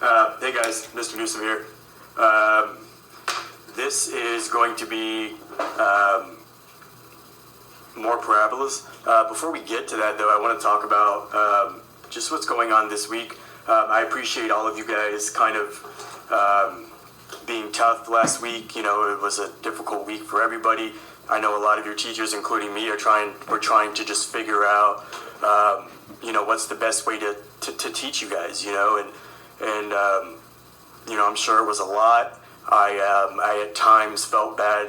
Hey guys, Mr. Newsom here. This is going to be more parabolas. Before we get to that though, I want to talk about just what's going on this week. I appreciate all of you guys kind of being tough last week. You know, it was a difficult week for everybody. I know a lot of your teachers, including me, we're trying to just figure out, you know, what's the best way to teach you guys, you know, and you know, I'm sure it was a lot. I at times felt bad,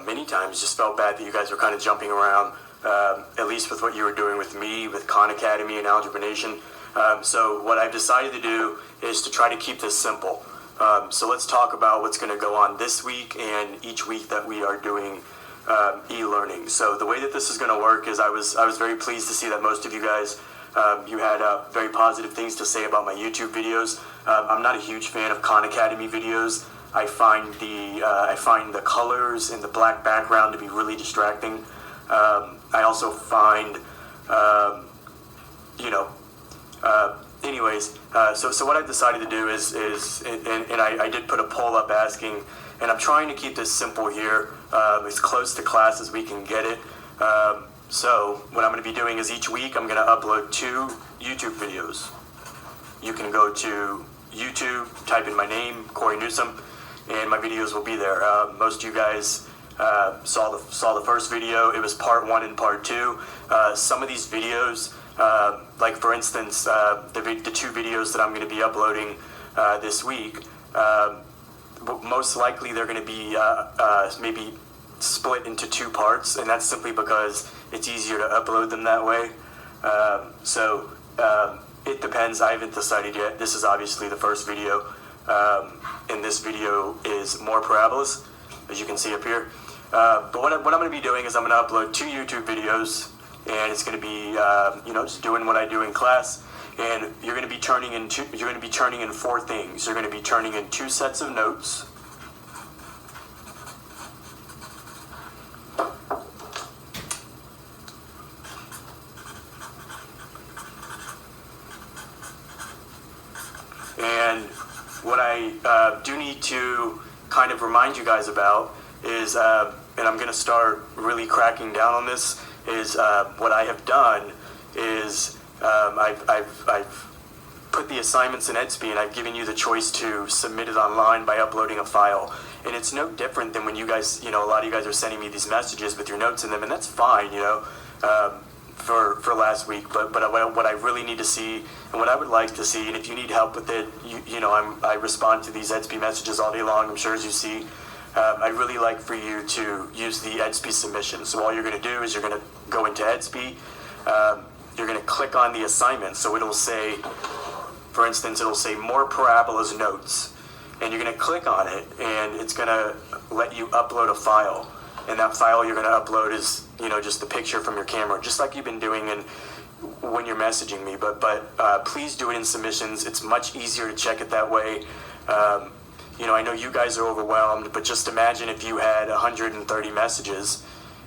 many times just felt bad that you guys were kind of jumping around, at least with what you were doing with me, with Khan Academy and Algebra Nation. So what I've decided to do is to try to keep this simple. So let's talk about what's going to go on this week and each week that we are doing e-learning. So the way that this is going to work is I was very pleased to see that most of you guys, you had very positive things to say about my YouTube videos. I'm not a huge fan of Khan Academy videos. I find the colors and the black background to be really distracting. I also find, you know, anyways, so what I've decided to do is I did put a poll up asking, and I'm trying to keep this simple here, as close to class as we can get it. So what I'm going to be doing is each week I'm going to upload 2 YouTube videos. You can go to YouTube, type in my name, Corey Newsom, and my videos will be there. Most of you guys saw the first video. It was part 1 and part 2. Some of these videos, like for instance, the 2 videos that I'm going to be uploading this week, most likely they're going to be maybe split into 2 parts, and that's simply because it's easier to upload them that way. So it depends. I haven't decided yet. This is obviously the first video, and this video is more parabolas, as you can see up here. But what I'm going to be doing is I'm going to upload 2 YouTube videos, and it's going to be you know, just doing what I do in class. And you're going to be turning in 4 things. You're going to be turning in 2 sets of notes. And what I do need to kind of remind you guys about is, and I'm going to start really cracking down on this, is what I have done is I've put the assignments in EdSP, and I've given you the choice to submit it online by uploading a file. And it's no different than when you guys, you know, a lot of you guys are sending me these messages with your notes in them, and that's fine, you know, for last week. But what I really need to see, and what I would like to see, and if you need help with it, you know, I respond to these EdSP messages all day long, I'm sure, as you see. I'd really like for you to use the EdSP submission. So all you're going to do is you're going to go into EdSP. You're going to click on the assignment. So it'll say, for instance, it'll say more parabolas notes. And you're going to click on it, and it's going to let you upload a file. And that file you're going to upload is, you know, just the picture from your camera, just like you've been doing when you're messaging me. But please do it in submissions. It's much easier to check it that way. You know, I know you guys are overwhelmed, but just imagine if you had 130 messages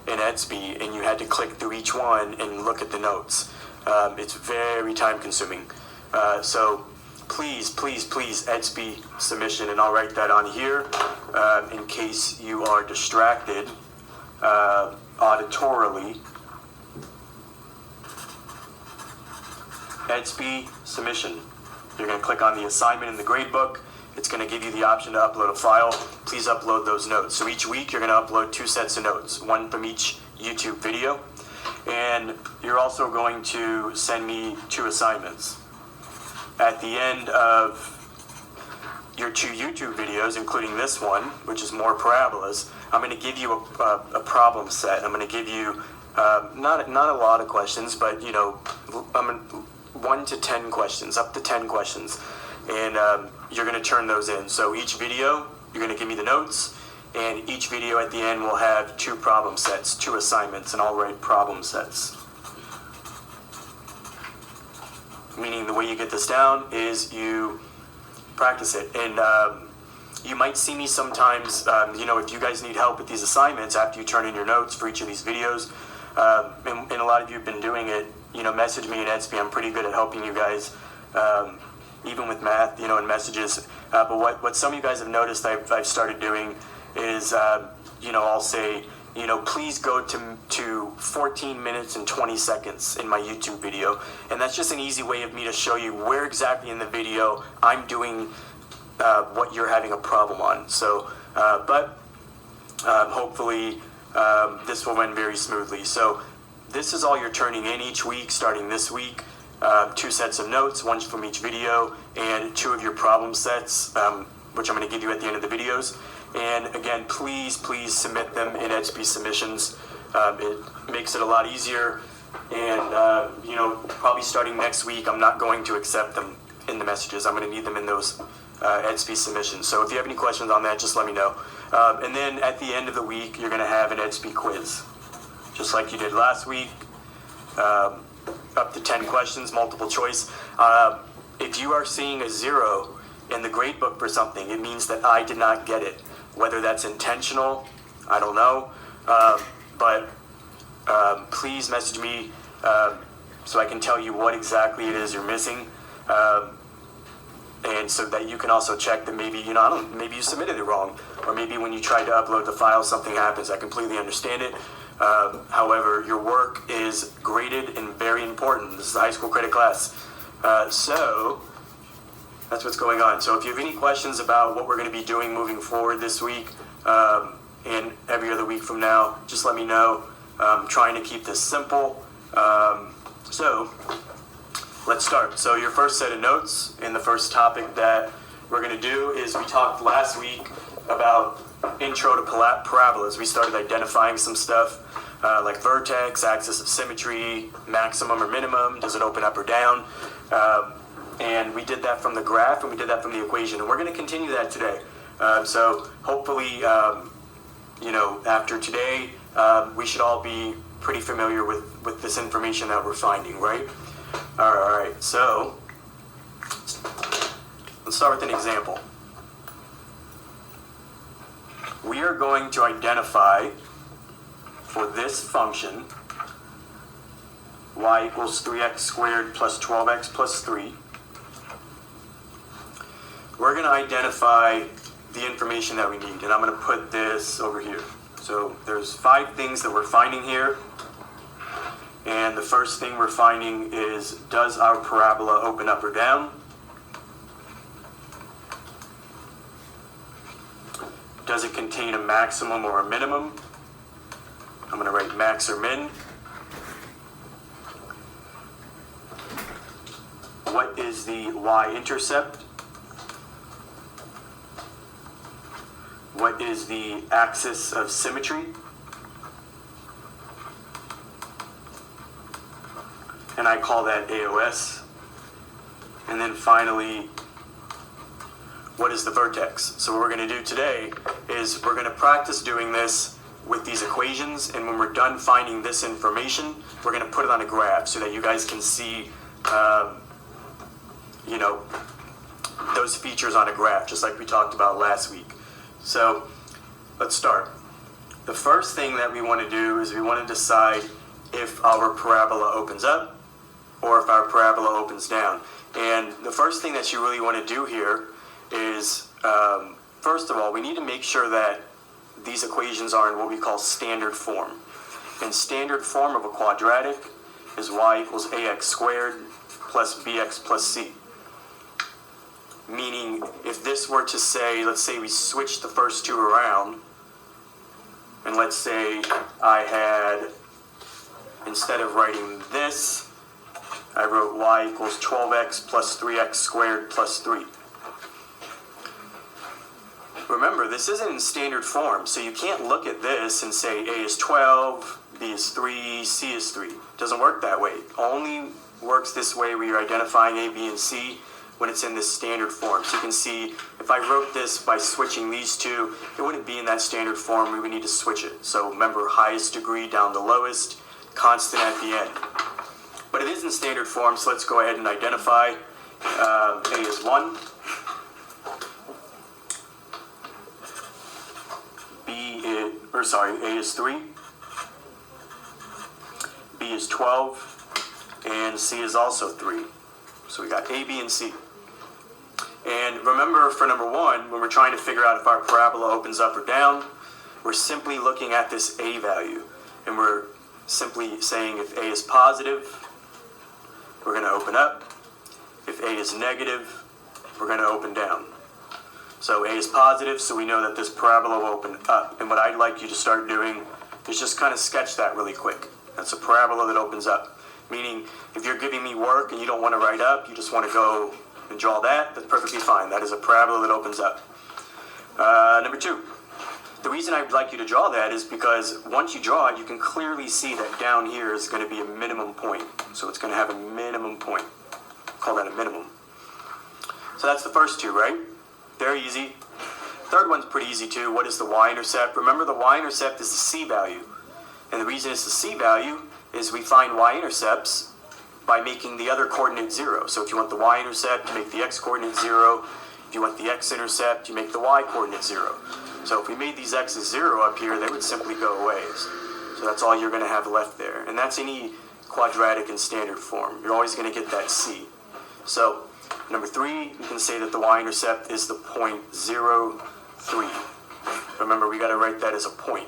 in EdSP and you had to click through each one and look at the notes. It's very time consuming. So please, EdSP submission, and I'll write that on here in case you are distracted auditorily. EdSP submission. You're going to click on the assignment in the gradebook. It's going to give you the option to upload a file. Please upload those notes. So each week you're going to upload 2 sets of notes, 1 from each YouTube video. And you're also going to send me 2 assignments. At the end of your 2 YouTube videos, including this one, which is more parabolas, I'm going to give you a problem set. I'm going to give you not a lot of questions, but, you know, 1 to 10 questions, up to 10 questions. And you're going to turn those in. So each video, you're going to give me the notes, and each video at the end will have 2 problem sets, 2 assignments, and I'll write problem sets. Meaning the way you get this down is you practice it. And you might see me sometimes, you know, if you guys need help with these assignments after you turn in your notes for each of these videos, and a lot of you have been doing it, you know, message me in EdSP. I'm pretty good at helping you guys even with math, and messages. But what some of you guys have noticed I've started doing is, I'll say, please go to 14 minutes and 20 seconds in my YouTube video. And that's just an easy way of me to show you where exactly in the video I'm doing what you're having a problem on. So, hopefully this will run very smoothly. So this is all you're turning in each week, starting this week. 2 sets of notes, one from each video, and 2 of your problem sets, which I'm going to give you at the end of the videos. And again, please submit them in EdSP submissions. It makes it a lot easier. And, probably starting next week, I'm not going to accept them in the messages. I'm going to need them in those EdSP submissions. So if you have any questions on that, just let me know. And then at the end of the week, you're going to have an EdSP quiz, just like you did last week. Up to 10 questions, multiple choice. If you are seeing a 0 in the grade book for something, it means that I did not get it. Whether that's intentional, I don't know. But please message me so I can tell you what exactly it is you're missing. And so that you can also check that maybe, maybe you submitted it wrong. Or maybe when you tried to upload the file, something happens. I completely understand it. However, your work is graded and very important. This is a high school credit class. So that's what's going on. So if you have any questions about what we're going to be doing moving forward this week and every other week from now, just let me know. I'm trying to keep this simple. So let's start. So your first set of notes and the first topic that we're going to do is we talked last week about intro to parabolas. We started identifying some stuff like vertex, axis of symmetry, maximum or minimum, does it open up or down? And we did that from the graph and we did that from the equation. And we're going to continue that today. So hopefully, after today, we should all be pretty familiar with this information that we're finding, right? All right, so let's start with an example. We are going to identify for this function y equals 3x squared plus 12x plus 3. We're going to identify the information that we need, and I'm going to put this over here. So there's 5 things that we're finding here. And the first thing we're finding is, does our parabola open up or down? Does it contain a maximum or a minimum? I'm going to write max or min. What is the y-intercept? What is the axis of symmetry? And I call that AOS. And then finally, what is the vertex? So what we're going to do today is we're going to practice doing this with these equations, and when we're done finding this information, we're going to put it on a graph so that you guys can see, those features on a graph, just like we talked about last week. So let's start. The first thing that we want to do is we want to decide if our parabola opens up or if our parabola opens down. And the first thing that you really want to do here is, first of all, we need to make sure that these equations are in what we call standard form. And standard form of a quadratic is y equals ax squared plus bx plus c. Meaning, if this were to say, let's say we switch the first 2 around, and let's say I had, instead of writing this, I wrote y equals 12x plus 3x squared plus 3. Remember, this isn't in standard form, so you can't look at this and say a is 12, b is 3, c is 3. It doesn't work that way. It only works this way where you're identifying a, b, and c when it's in this standard form. So you can see, if I wrote this by switching these 2, it wouldn't be in that standard form. We would need to switch it. So remember, highest degree down to lowest, constant at the end. But it is in standard form, so let's go ahead and identify. A is 1. A is 3. B is 12. And C is also 3. So we got A, B, and C. And remember, for number one, when we're trying to figure out if our parabola opens up or down, we're simply looking at this a value. And we're simply saying if a is positive, we're going to open up. If a is negative, we're going to open down. So a is positive, so we know that this parabola will open up. And what I'd like you to start doing is just kind of sketch that really quick. That's a parabola that opens up. Meaning, if you're giving me work and you don't want to write up, you just want to go and draw that, that's perfectly fine. That is a parabola that opens up. Number two, the reason I'd like you to draw that is because once you draw it, you can clearly see that down here is going to be a minimum point. So it's going to have a minimum point. Call that a minimum. So that's the first two, right? Very easy. Third one's pretty easy too. What is the y-intercept? Remember, the y-intercept is the c value. And the reason it's the c value is we find y-intercepts by making the other coordinate 0. So if you want the y-intercept, you make the x-coordinate 0. If you want the x-intercept, you make the y-coordinate 0. So if we made these x's 0 up here, they would simply go away. So that's all you're going to have left there. And that's any quadratic in standard form. You're always going to get that c. So number 3, you can say that the y-intercept is the point 0, 3. Remember, we got to write that as a point.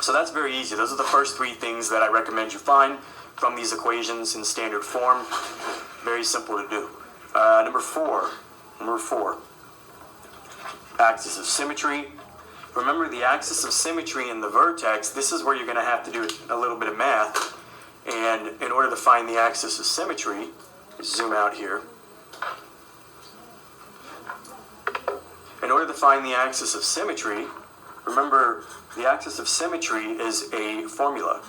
So that's very easy. Those are the first 3 things that I recommend you find from these equations in standard form. Very simple to do. Number four, axis of symmetry. Remember, the axis of symmetry in the vertex, this is where you're going to have to do a little bit of math. And in order to find the axis of symmetry, zoom out here. In order to find the axis of symmetry, remember, the axis of symmetry is a formula.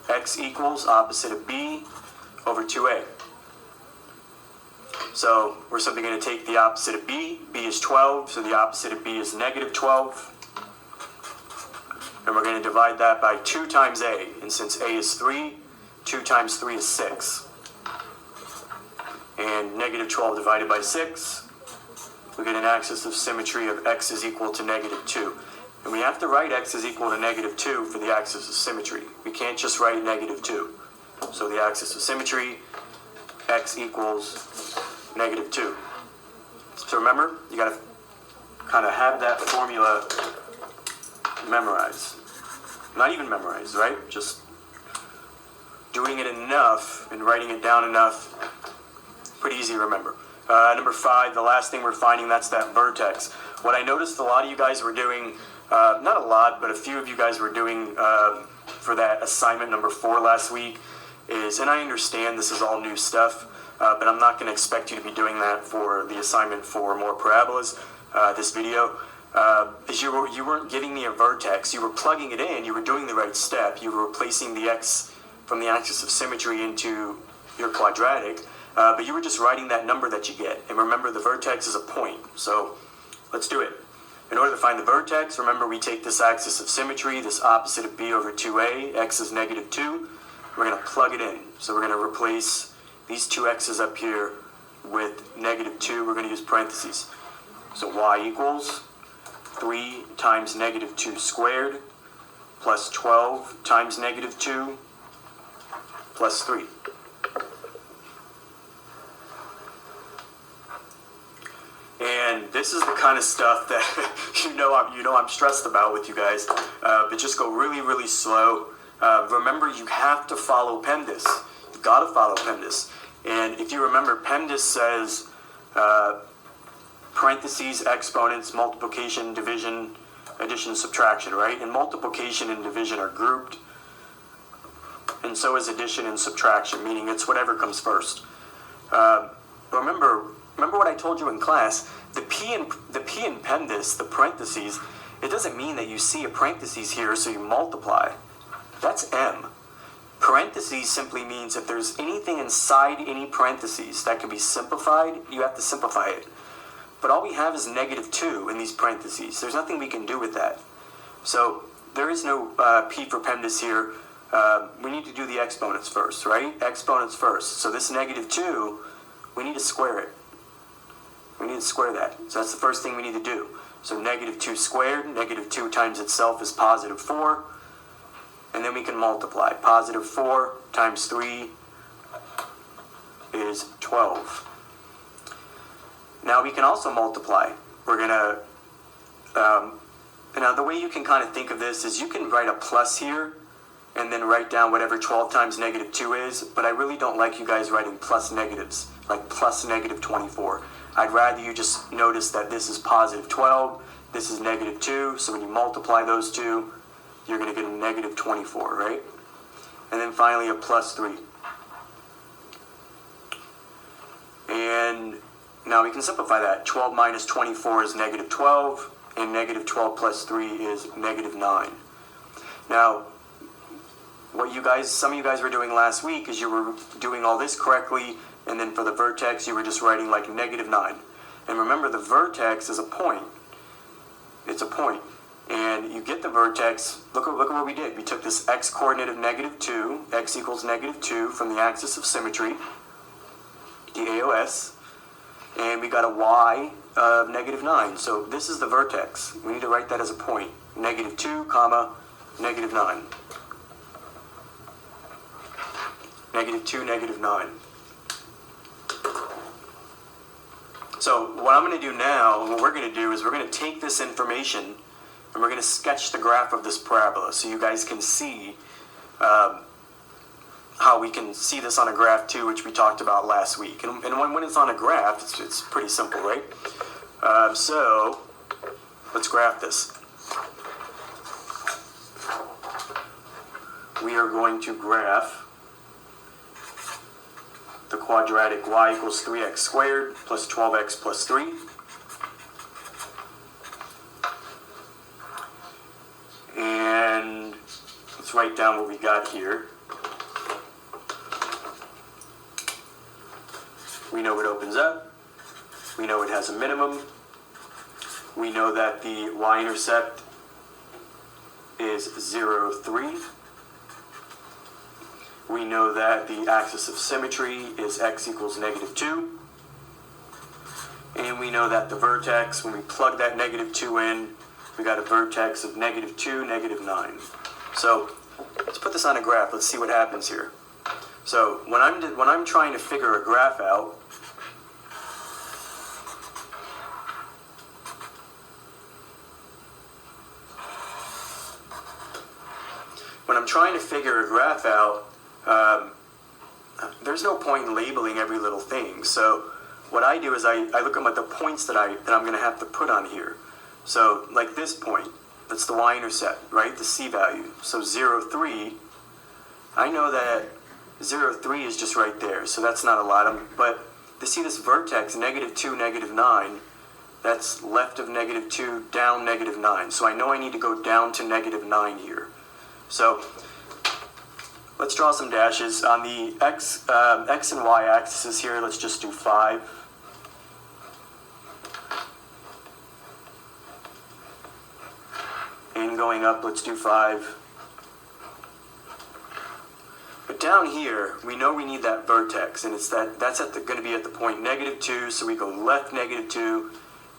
X equals opposite of b over 2a. So we're simply going to take the opposite of b. B is 12, so the opposite of b is negative 12. And we're going to divide that by 2 times a. And since a is 3, 2 times 3 is 6. And negative 12 divided by 6, we get an axis of symmetry of x is equal to negative 2. And we have to write x is equal to negative 2 for the axis of symmetry. We can't just write negative 2. So the axis of symmetry, x equals negative 2. So remember, you got to kind of have that formula memorized. Not even memorized, right? Just doing it enough and writing it down enough. Pretty easy to remember. Number 5, the last thing we're finding, that's that vertex. What I noticed a lot of you guys were doing, not a lot, but a few of you guys were doing for that assignment number 4 last week is, and I understand this is all new stuff, but I'm not going to expect you to be doing that for the assignment for more parabolas, this video, is you weren't giving me a vertex. You were plugging it in. You were doing the right step. You were replacing the x from the axis of symmetry into your quadratic, but you were just writing that number that you get. And remember, the vertex is a point. So let's do it. In order to find the vertex, remember, we take this axis of symmetry, this opposite of b over 2a, x is negative 2. We're going to plug it in. So we're going to replace these 2 x's up here with negative 2. We're going to use parentheses. So y equals 3 times negative 2 squared plus 12 times negative 2 plus 3. And this is the kind of stuff that you know I'm stressed about with you guys. But just go really, really slow. Remember, you have to follow PEMDAS. You've got to follow PEMDAS. And if you remember, PEMDAS says parentheses, exponents, multiplication, division, addition, subtraction, right? And multiplication and division are grouped. And so is addition and subtraction, meaning it's whatever comes first. Remember what I told you in class? The P in PEMDAS, the parentheses, it doesn't mean that you see a parentheses here so you multiply. That's M. Parentheses simply means if there's anything inside any parentheses that can be simplified, you have to simplify it. But all we have is negative 2 in these parentheses. There's nothing we can do with that. So there is no P for PEMDAS here. We need to do the exponents first, right? Exponents first. So this negative 2, we need to square it. We need to square that. So that's the first thing we need to do. So negative 2 squared, negative 2 times itself is positive 4. And then we can multiply. Positive 4 times 3 is 12. Now we can also multiply. We're going to, now the way you can kind of think of this is you can write a plus here and then write down whatever 12 times negative 2 is, but I really don't like you guys writing plus negatives, like plus negative 24. I'd rather you just notice that this is positive 12, this is negative 2, so when you multiply those two, you're going to get a negative 24, right? And then finally a plus 3. And now we can simplify that. 12 minus 24 is negative 12, and negative 12 plus 3 is negative 9. Now, what some of you guys were doing last week is you were doing all this correctly, and then for the vertex you were just writing like negative 9. And remember, the vertex is a point. It's a point. And you get the vertex, look at what we did. We took this x coordinate of negative 2, x equals negative 2 from the axis of symmetry, the AOS, and we got a y of negative 9. So this is the vertex. We need to write that as a point. Negative 2, comma, negative 9. Negative 2, negative 9. So what I'm going to do now, what we're going to do is we're going to take this information and we're going to sketch the graph of this parabola so you guys can see how we can see this on a graph too, which we talked about last week. And when it's on a graph, it's pretty simple, right? So let's graph this. We are going to graph the quadratic y equals 3x squared plus 12x plus 3. And let's write down what we got here. We know it opens up. We know it has a minimum. We know that the y-intercept is 0, 3. We know that the axis of symmetry is x equals negative 2. And we know that the vertex, when we plug that negative 2 in, we got a vertex of negative 2, negative 9. So let's put this on a graph. Let's see what happens here. So when I'm trying to figure a graph out, there's no point in labeling every little thing. So what I do is I look at the points that I'm going to have to put on here. So like this point, that's the y-intercept, right? The c value. So 0, 3, I know that 0, 3 is just right there. So that's not a lot. But to see this vertex, negative 2, negative 9, that's left of negative 2, down negative 9. So I know I need to go down to negative 9 here. So let's draw some dashes. On the x and y axis here, let's just do 5. And going up, let's do 5. But down here, we know we need that vertex, and that's going to be at the point negative 2. So we go left negative 2.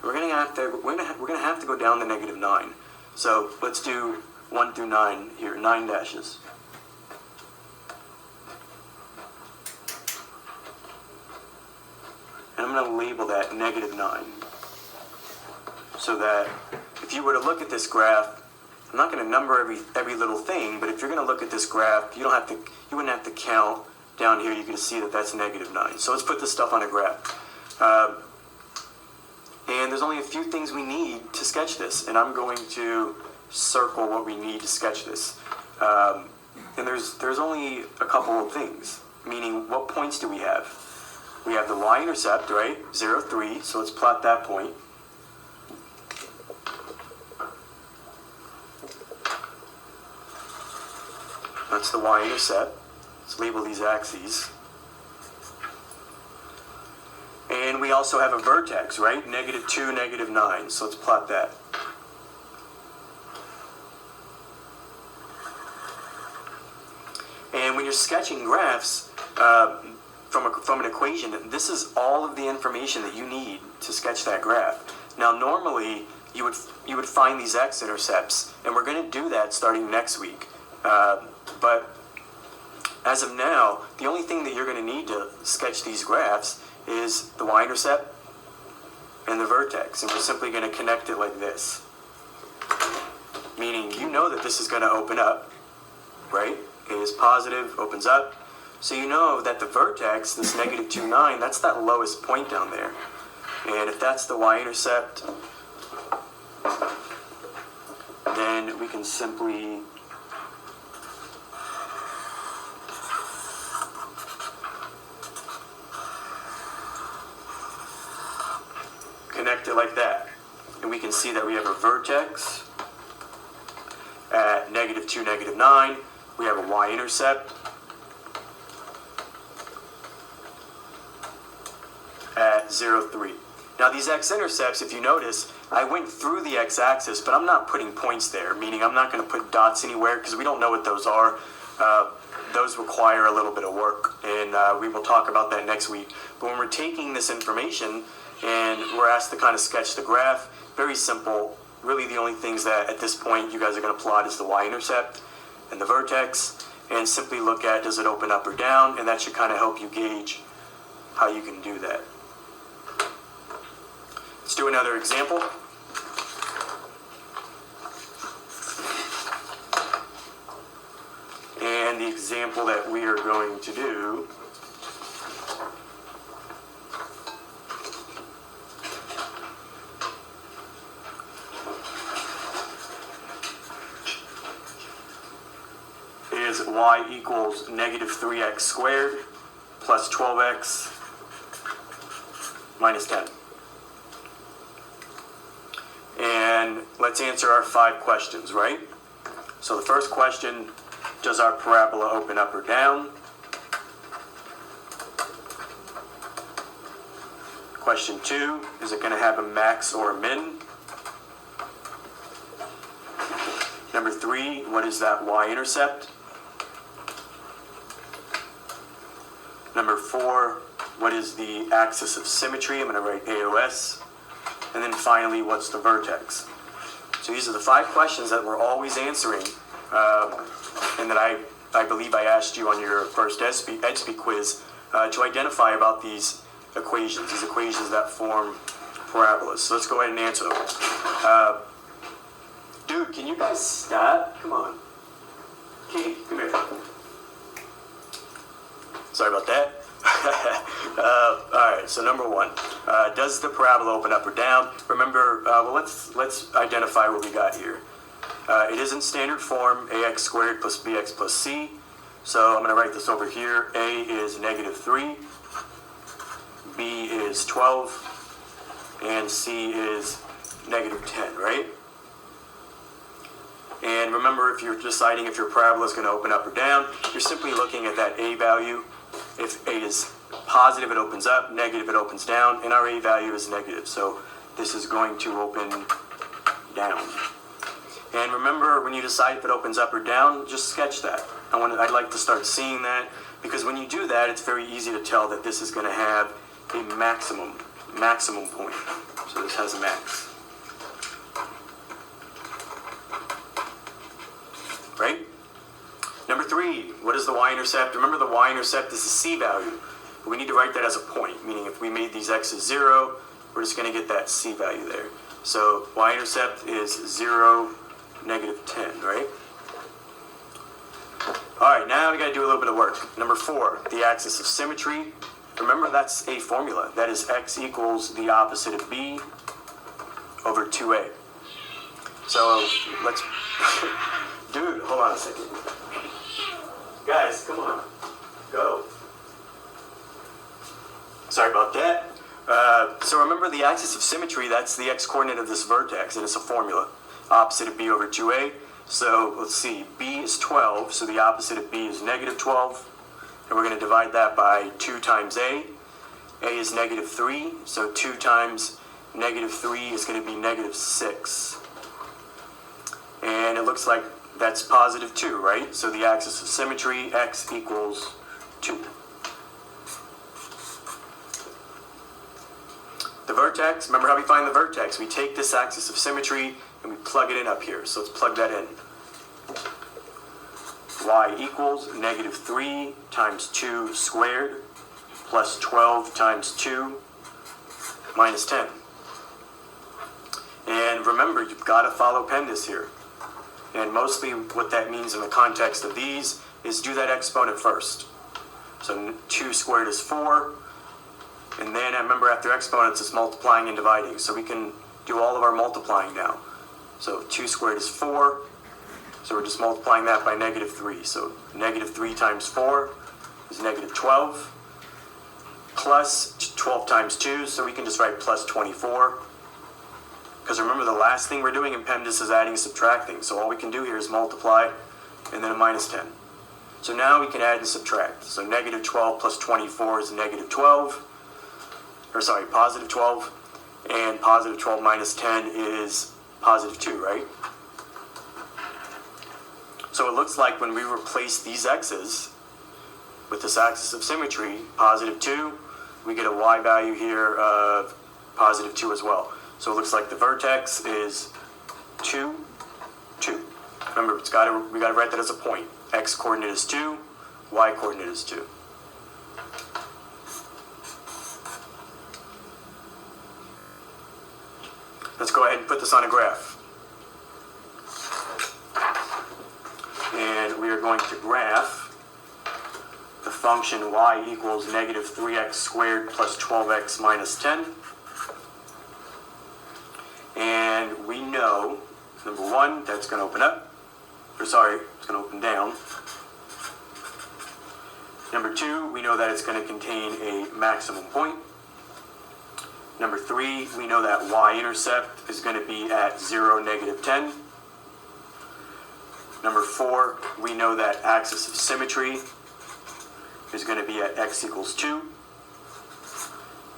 We're going to have to go down to negative 9. So let's do 1 through 9 here, 9 dashes. And I'm going to label that negative 9. So that if you were to look at this graph, I'm not going to number every little thing, but if you're going to look at this graph, you wouldn't have to count down here. You can see that that's negative 9. So let's put this stuff on a graph. And there's only a few things we need to sketch this, and I'm going to circle what we need to sketch this. And there's only a couple of things, meaning what points do we have? We have the y-intercept, right? 0, 3, so let's plot that point. That's the y-intercept. Let's label these axes. And we also have a vertex, right? Negative 2, negative 9. So let's plot that. And when you're sketching graphs from an equation, this is all of the information that you need to sketch that graph. Now, normally, you would find these x-intercepts, and we're going to do that starting next week. But as of now, the only thing that you're going to need to sketch these graphs is the y-intercept and the vertex, and we're simply going to connect it like this. Meaning, you know that this is going to open up, right? A is positive, opens up. So you know that the vertex, this negative 2, 9, that's that lowest point down there. And if that's the y-intercept, then we can simply connect it like that. And we can see that we have a vertex at negative 2, negative 9. We have a y-intercept at 0, 3. Now these x-intercepts, if you notice, I went through the x-axis, but I'm not putting points there, meaning I'm not going to put dots anywhere because we don't know what those are. Those require a little bit of work, and we will talk about that next week. But when we're taking this information and we're asked to kind of sketch the graph, very simple. Really the only things that at this point you guys are going to plot is the y-intercept and the vertex, and simply look at does it open up or down, and that should kind of help you gauge how you can do that. Let's do another example. And the example that we are going to do is y equals negative 3x squared plus 12x minus 10. And let's answer our 5 questions, right? So the first question, does our parabola open up or down? Question 2, is it going to have a max or a min? Number 3, what is that y-intercept? Number 4, what is the axis of symmetry? I'm going to write AOS. And then finally, what's the vertex? So these are the 5 questions that we're always answering, and that I believe I asked you on your first EdSpeak quiz to identify about these equations that form parabolas. So let's go ahead and answer them. Dude, can you guys stop? Come on. Okay, come here. Sorry about that. Alright, so number 1, does the parabola open up or down? Remember, well, let's identify what we got here. It is in standard form, ax squared plus bx plus c. So I'm going to write this over here. A is negative 3, b is 12, and c is negative 10, right? And remember, if you're deciding if your parabola is going to open up or down, you're simply looking at that a value. If a is positive, it opens up, negative, it opens down, and our a value is negative. So this is going to open down. And remember, when you decide if it opens up or down, just sketch that. I'd like to start seeing that, because when you do that, it's very easy to tell that this is going to have a maximum point. So this has a max. Right? Number 3, what is the y-intercept? Remember, the y-intercept is the c value. But we need to write that as a point, meaning if we made these x's 0, we're just going to get that c value there. So y-intercept is 0, negative 10, right? All right, now we got to do a little bit of work. Number 4, the axis of symmetry. Remember, that's a formula. That is x equals the opposite of b over 2a. So let's... Dude, hold on a second. Guys, come on. Go. Sorry about that. So remember, the axis of symmetry, that's the x-coordinate of this vertex, and it's a formula. Opposite of b over 2a. So let's see, b is 12, so the opposite of b is negative 12. And we're going to divide that by 2 times a. A is negative 3, so 2 times negative 3 is going to be negative 6. And it looks like that's positive 2, right? So the axis of symmetry, x equals 2. The vertex, remember how we find the vertex? We take this axis of symmetry and we plug it in up here. So let's plug that in. Y equals negative 3 times 2 squared plus 12 times 2 minus 10. And remember, you've got to follow PEMDAS here. And mostly what that means in the context of these is do that exponent first. So 2 squared is 4. And then remember, after exponents, it's multiplying and dividing. So we can do all of our multiplying now. So 2 squared is 4. So we're just multiplying that by negative 3. So negative 3 times 4 is negative 12. Plus 12 times 2, so we can just write plus 24. Because remember, the last thing we're doing in PEMDAS is adding and subtracting. So all we can do here is multiply and then a minus 10. So now we can add and subtract. So negative 12 plus 24 is negative 12. Or sorry, positive 12. And positive 12 minus 10 is positive 2, right? So it looks like when we replace these x's with this axis of symmetry, positive 2, we get a y value here of positive 2 as well. So it looks like the vertex is 2, 2. Remember, we got to write that as a point. X coordinate is 2, y coordinate is 2. Let's go ahead and put this on a graph. And we are going to graph the function y equals negative 3x squared plus 12x minus 10. And we know, number 1, that's going to open up. It's going to open down. Number 2, we know that it's going to contain a maximum point. Number 3, we know that y-intercept is going to be at 0, negative 10. Number 4, we know that axis of symmetry is going to be at x equals 2.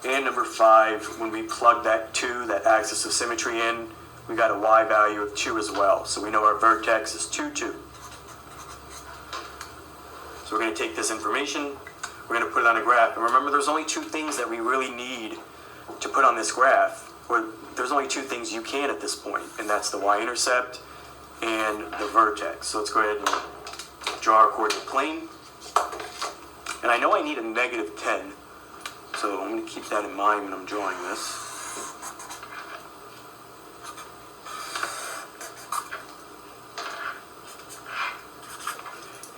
And number 5, when we plug that 2, that axis of symmetry in, we got a y value of 2 as well. So we know our vertex is 2, 2. So we're going to take this information, we're going to put it on a graph. And remember, there's only 2 things that we really need to put on this graph. Or there's only 2 things you can at this point, and that's the y-intercept and the vertex. So let's go ahead and draw our coordinate plane. And I know I need a negative 10, so I'm going to keep that in mind when I'm drawing this.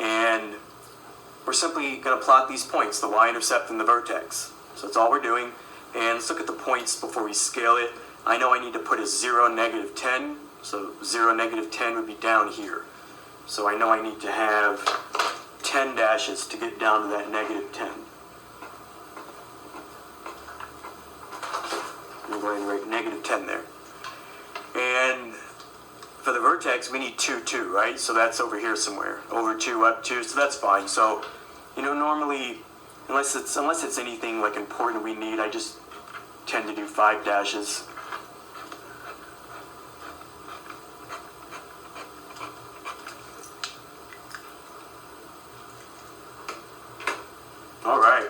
And we're simply going to plot these points, the y-intercept and the vertex. So that's all we're doing. And let's look at the points before we scale it. I know I need to put a 0, negative 10. So 0, negative 10 would be down here. So I know I need to have 10 dashes to get down to that negative 10. I'm going to write negative 10 there. And for the vertex, we need 2, 2, right? So that's over here somewhere. Over 2, up 2, so that's fine. So, normally, unless it's anything like important we need, I just tend to do 5 dashes. All right.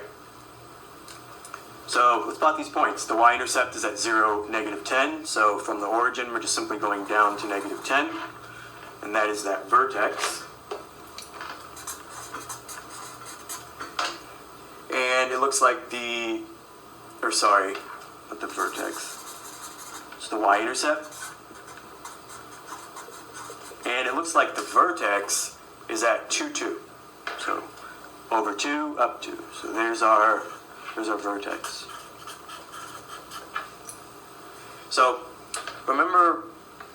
So let's plot these points. The y-intercept is at 0, negative 10. So from the origin, we're just simply going down to negative 10. And that is that vertex. And it looks like not the vertex. It's the y-intercept. And it looks like the vertex is at 2, 2. So over 2, up 2. So there's our vertex. So remember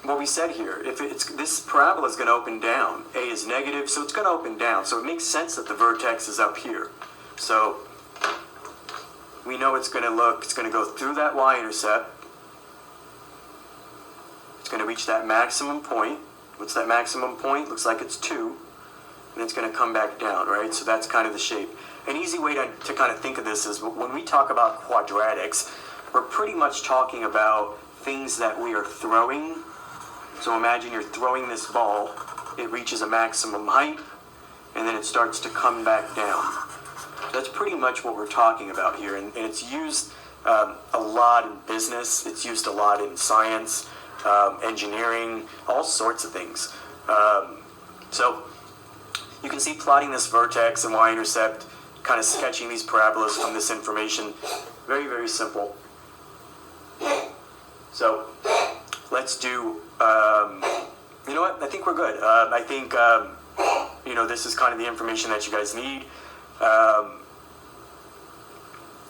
what we said here. If this parabola is going to open down, a is negative, so it's going to open down. So it makes sense that the vertex is up here. So we know it's going to go through that y-intercept. It's going to reach that maximum point. What's that maximum point? Looks like it's 2. And it's going to come back down, right? So that's kind of the shape. An easy way to kind of think of this is when we talk about quadratics, we're pretty much talking about things that we are throwing. So imagine you're throwing this ball, it reaches a maximum height, and then it starts to come back down. So that's pretty much what we're talking about here. And it's used a lot in business, it's used a lot in science, engineering, all sorts of things. So you can see plotting this vertex and y-intercept, kind of sketching these parabolas from this information. Very, very simple. So let's do, you know what, I think we're good. I think, you know, this is kind of the information that you guys need.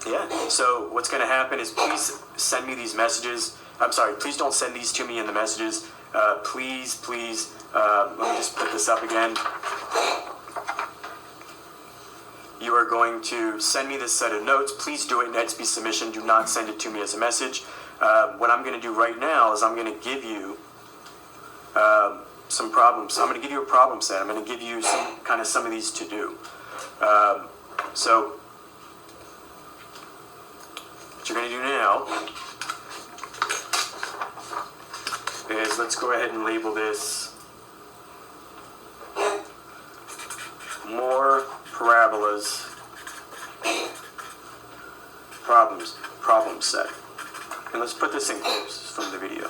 Yeah, so what's going to happen is please send me these messages. I'm sorry, please don't send these to me in the messages. Please, let me just put this up again. You are going to send me this set of notes. Please do it in Etsby submission. Do not send it to me as a message. What I'm going to do right now is I'm going to give you some problems. I'm going to give you a problem set. I'm going to give you some of these to do. So what you're going to do now is, let's go ahead and label this more parabolas problem set. And let's put this in quotes from the video.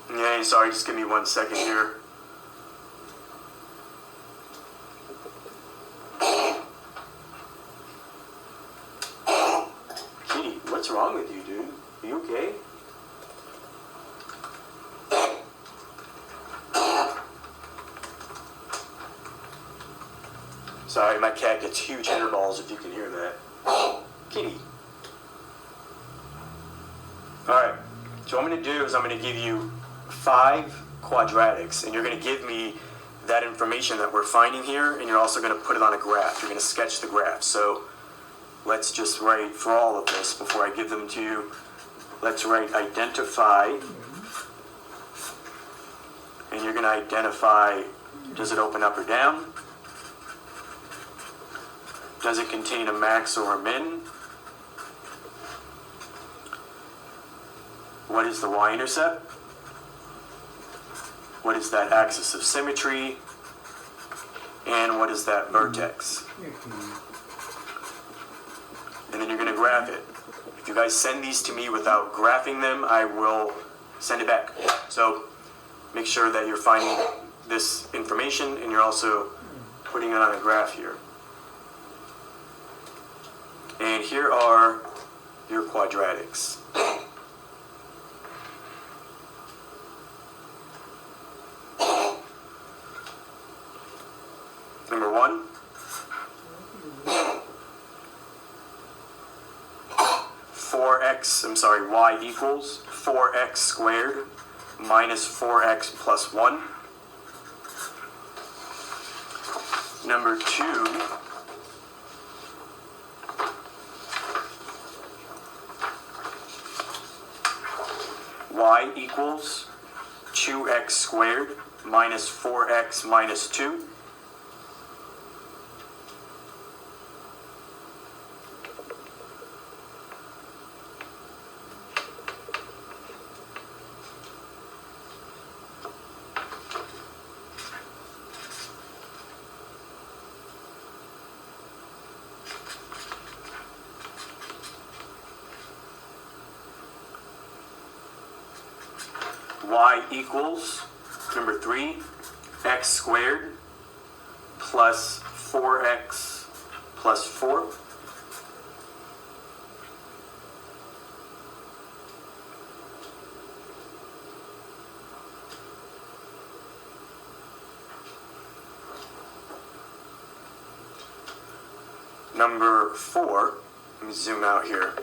Yeah, sorry, just give me 1 second here. Kitty, what's wrong with you, dude? Are you okay? Sorry, my cat gets huge hairballs if you can hear that. Kitty. Alright, so what I'm going to do is I'm going to give you 5 quadratics, and you're going to give me that information that we're finding here, and you're also going to put it on a graph. You're going to sketch the graph. So let's just write, for all of this, before I give them to you, let's write identify, and you're going to identify, does it open up or down? Does it contain a max or a min? What is the y-intercept? What is that axis of symmetry? And what is that vertex? And then you're going to graph it. If you guys send these to me without graphing them, I will send it back. So make sure that you're finding this information and you're also putting it on a graph here. And here are your quadratics. Number 1, y equals 4x squared minus 4x plus 1. Number 2, y equals 2x squared minus 4x minus 2. Y equals, number 3, x squared plus 4x plus 4. Number 4, let me zoom out here.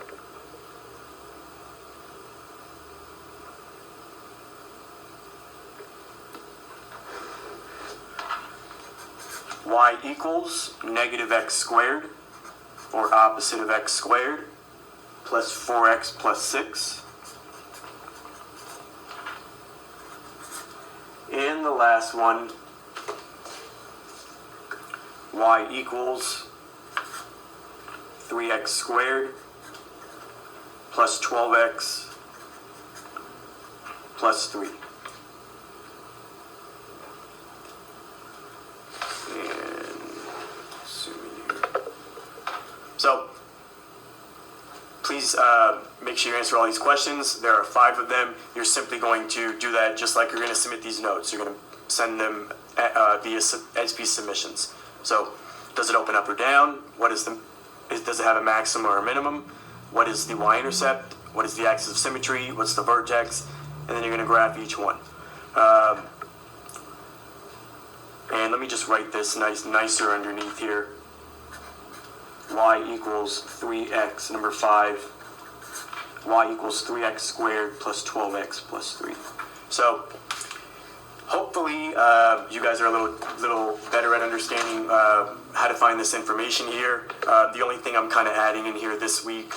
Y equals negative x squared, or opposite of x squared, plus 4x plus 6. And the last one, y equals 3x squared plus 12x plus 3. So, please make sure you answer all these questions. There are 5 of them. You're simply going to do that just like you're going to submit these notes. You're going to send them via SP submissions. So, does it open up or down? Does it have a maximum or a minimum? What is the y-intercept? What is the axis of symmetry? What's the vertex? And then you're going to graph each one. And let me just write this nicer underneath here. Y equals 3x, number 5. Y equals 3x squared plus 12x plus 3. So, hopefully, you guys are a little better at understanding how to find this information here. The only thing I'm kind of adding in here this week,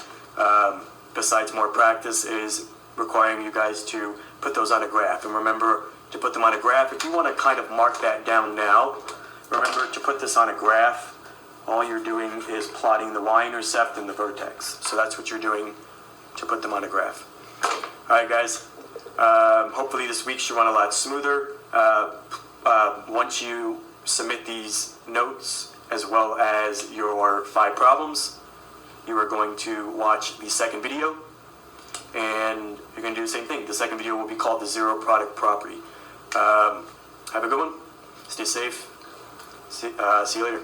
besides more practice, is requiring you guys to put those on a graph. And remember to put them on a graph. If you want to kind of mark that down now, remember to put this on a graph. All you're doing is plotting the y-intercept and the vertex. So that's what you're doing to put them on a graph. All right, guys. Hopefully this week should run a lot smoother. Once you submit these notes as well as your 5 problems, you are going to watch the second video, and you're going to do the same thing. The second video will be called the zero product property. Have a good one. Stay safe. See you later.